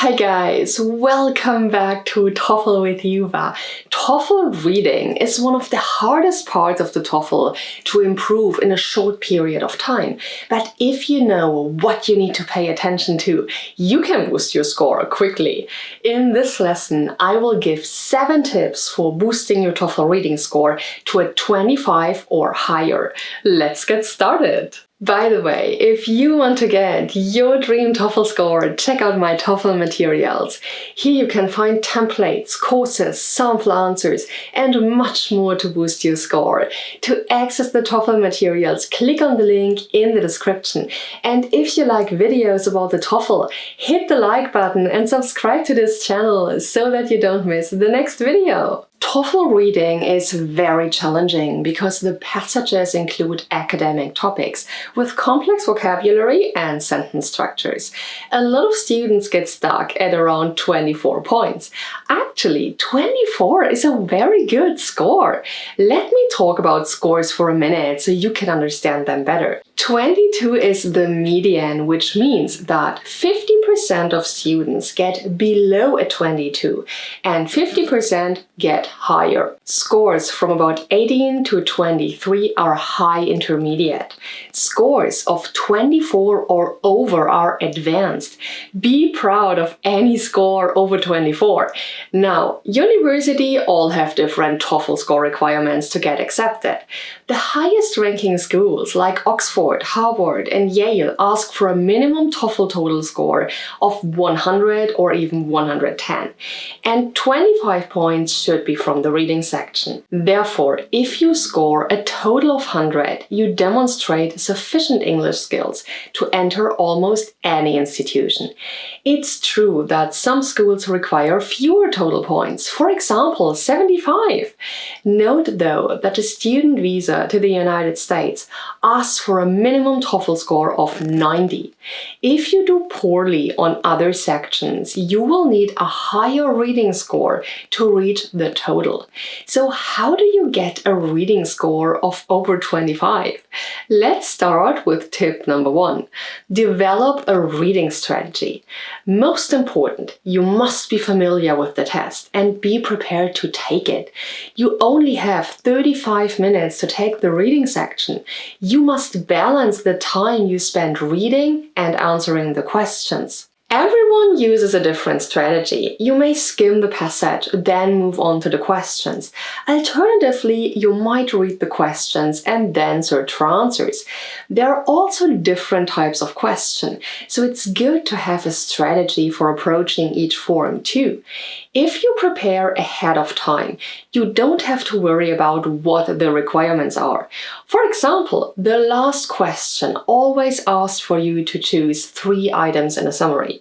Hi guys, welcome back to TOEFL with Juva. TOEFL reading is one of the hardest parts of the TOEFL to improve in a short period of time. But if you know what you need to pay attention to, you can boost your score quickly. In this lesson, I will give 7 tips for boosting your TOEFL reading score to a 25 or higher. Let's get started. By the way, if you want to get your dream TOEFL score, check out my TOEFL materials. Here you can find templates, courses, sample answers, and much more to boost your score. To access the TOEFL materials, click on the link in the description. And if you like videos about the TOEFL, hit the like button and subscribe to this channel so that you don't miss the next video. TOEFL reading is very challenging because the passages include academic topics with complex vocabulary and sentence structures. A lot of students get stuck at around 24 points. Actually, 24 is a very good score. Let me talk about scores for a minute so you can understand them better. 22 is the median, which means that 50% of students get below a 22 and 50% get higher. Scores from about 18 to 23 are high intermediate. Scores of 24 or over are advanced. Be proud of any score over 24. Now, university all have different TOEFL score requirements to get accepted. The highest ranking schools like Oxford, Harvard, and Yale ask for a minimum TOEFL total score of 100 or even 110. And 25 points should be from the reading section. Therefore, if you score a total of 100, you demonstrate sufficient English skills to enter almost any institution. It's true that some schools require fewer total points, for example, 75. Note though that a student visa to the United States asks for a minimum TOEFL score of 90. If you do poorly on other sections, you will need a higher reading score to reach the total. So how do you get a reading score of over 25? Let's start with tip number 1. Develop a reading strategy. Most important, you must be familiar with the test and be prepared to take it. You only have 35 minutes to take the reading section. You must balance the time you spend reading and answering the questions. Everyone uses a different strategy. You may skim the passage, then move on to the questions. Alternatively, you might read the questions and then search for answers. There are also different types of question, so it's good to have a strategy for approaching each form too. If you prepare ahead of time, you don't have to worry about what the requirements are. For example, the last question always asks for you to choose 3 items in a summary.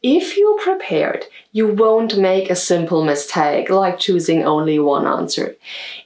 If you're prepared, you won't make a simple mistake like choosing only one answer.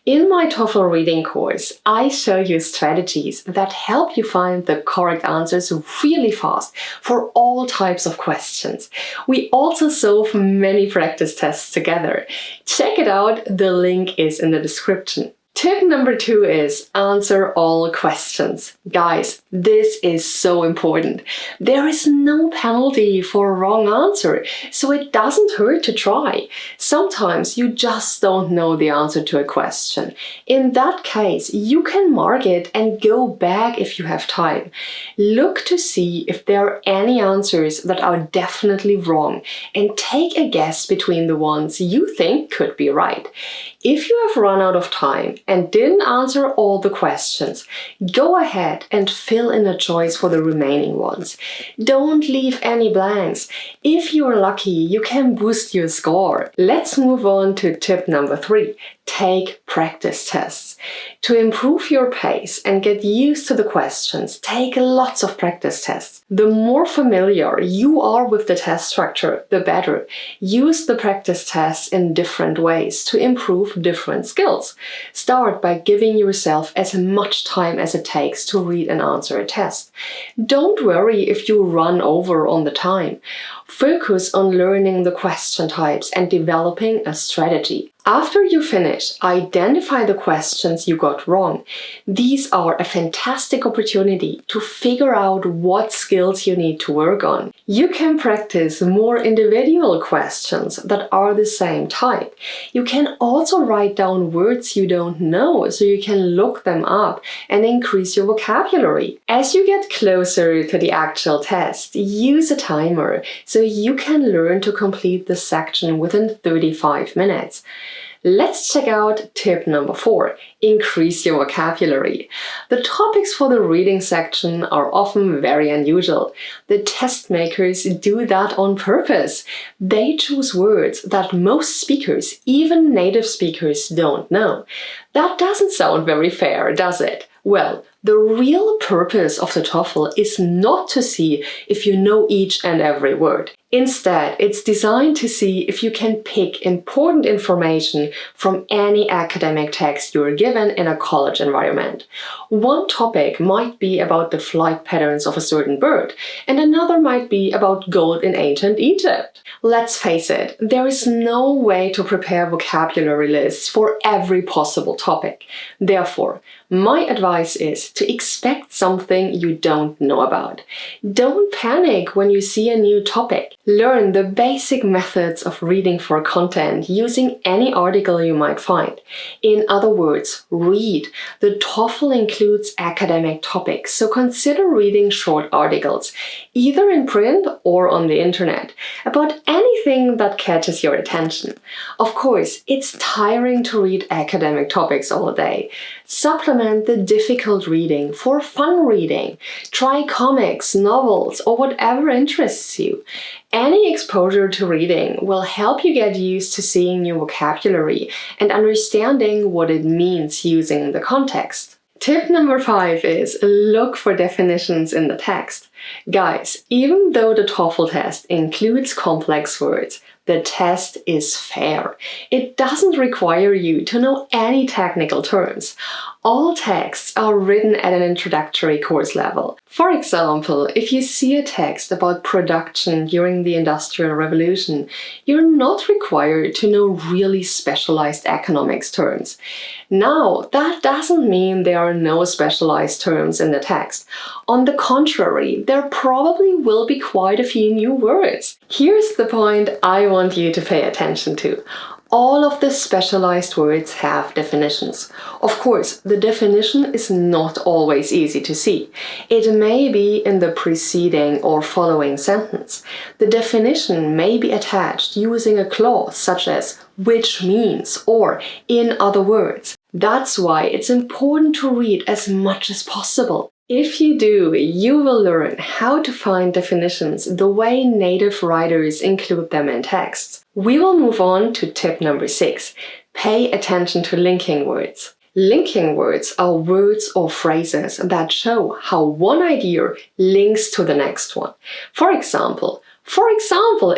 In my TOEFL reading course, I show you strategies that help you find the correct answers really fast for all types of questions. We also solve many practice tests together. Check it out, the link is in the description. Tip number 2 is answer all questions. Guys, this is so important. There is no penalty for a wrong answer, so it doesn't hurt to try. Sometimes you just don't know the answer to a question. In that case, you can mark it and go back if you have time. Look to see if there are any answers that are definitely wrong and take a guess between the ones you think could be right. If you have run out of time and didn't answer all the questions, go ahead and fill in a choice for the remaining ones. Don't leave any blanks. If you're lucky, you can boost your score. Let's move on to tip number 3. Take practice tests. To improve your pace and get used to the questions, take lots of practice tests. The more familiar you are with the test structure, the better. Use the practice tests in different ways to improve different skills. Start by giving yourself as much time as it takes to read and answer a test. Don't worry if you run over on the time. Focus on learning the question types and developing a strategy. After you finish, identify the questions you got wrong. These are a fantastic opportunity to figure out what skills you need to work on. You can practice more individual questions that are the same type. You can also write down words you don't know so you can look them up and increase your vocabulary. As you get closer to the actual test, use a timer so you can learn to complete the section within 35 minutes. Let's check out tip number 4, increase your vocabulary. The topics for the reading section are often very unusual. The test makers do that on purpose. They choose words that most speakers, even native speakers, don't know. That doesn't sound very fair, does it? Well, the real purpose of the TOEFL is not to see if you know each and every word. Instead, it's designed to see if you can pick important information from any academic text you're given in a college environment. One topic might be about the flight patterns of a certain bird, and another might be about gold in ancient Egypt. Let's face it, there is no way to prepare vocabulary lists for every possible topic. Therefore, my advice is to expect something you don't know about. Don't panic when you see a new topic. Learn the basic methods of reading for content using any article you might find. In other words, read. The TOEFL includes academic topics, so consider reading short articles, either in print or on the internet, about anything that catches your attention. Of course, it's tiring to read academic topics all day. Supplement the difficult reading for fun reading. Try comics, novels, or whatever interests you. Any exposure to reading will help you get used to seeing new vocabulary and understanding what it means using the context. Tip number 5 is look for definitions in the text. Guys, even though the TOEFL test includes complex words, the test is fair. It doesn't require you to know any technical terms. All texts are written at an introductory course level. For example, if you see a text about production during the Industrial Revolution, you're not required to know really specialized economics terms. Now, that doesn't mean there are no specialized terms in the text. On the contrary, there probably will be quite a few new words. Here's the point I want you to pay attention to. All of the specialized words have definitions. Of course, the definition is not always easy to see. It may be in the preceding or following sentence. The definition may be attached using a clause such as which means or in other words. That's why it's important to read as much as possible. If you do, you will learn how to find definitions the way native writers include them in texts. We will move on to tip number 6. Pay attention to linking words. Linking words are words or phrases that show how one idea links to the next one. For example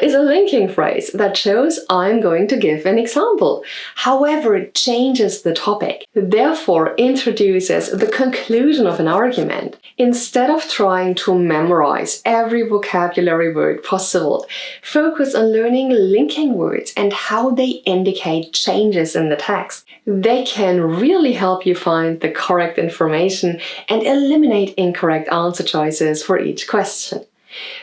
is a linking phrase that shows I'm going to give an example. However, it changes the topic, therefore introduces the conclusion of an argument. Instead of trying to memorize every vocabulary word possible, focus on learning linking words and how they indicate changes in the text. They can really help you find the correct information and eliminate incorrect answer choices for each question.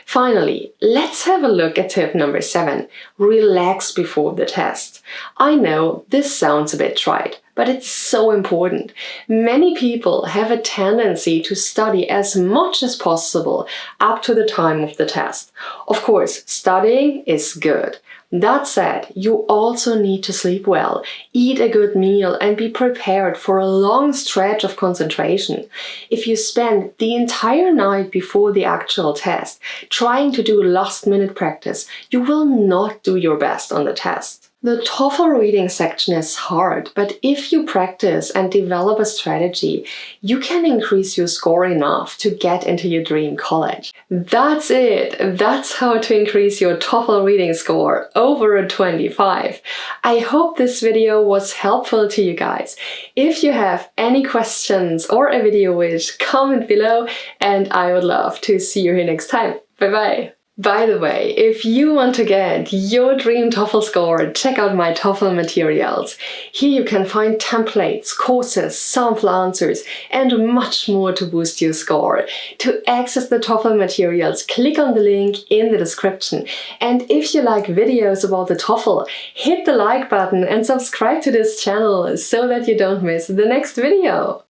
Finally, let's have a look at tip number 7. Relax before the test. I know this sounds a bit trite, but it's so important. Many people have a tendency to study as much as possible up to the time of the test. Of course, studying is good. That said, you also need to sleep well, eat a good meal, and be prepared for a long stretch of concentration. If you spend the entire night before the actual test trying to do last-minute practice, you will not do your best on the test. The TOEFL reading section is hard, but if you practice and develop a strategy, you can increase your score enough to get into your dream college. That's it! That's how to increase your TOEFL reading score over a 25. I hope this video was helpful to you guys. If you have any questions or a video wish, comment below and I would love to see you here next time. Bye bye! By the way, if you want to get your dream TOEFL score, check out my TOEFL materials. Here you can find templates, courses, sample answers, and much more to boost your score. To access the TOEFL materials, click on the link in the description. And if you like videos about the TOEFL, hit the like button and subscribe to this channel so that you don't miss the next video.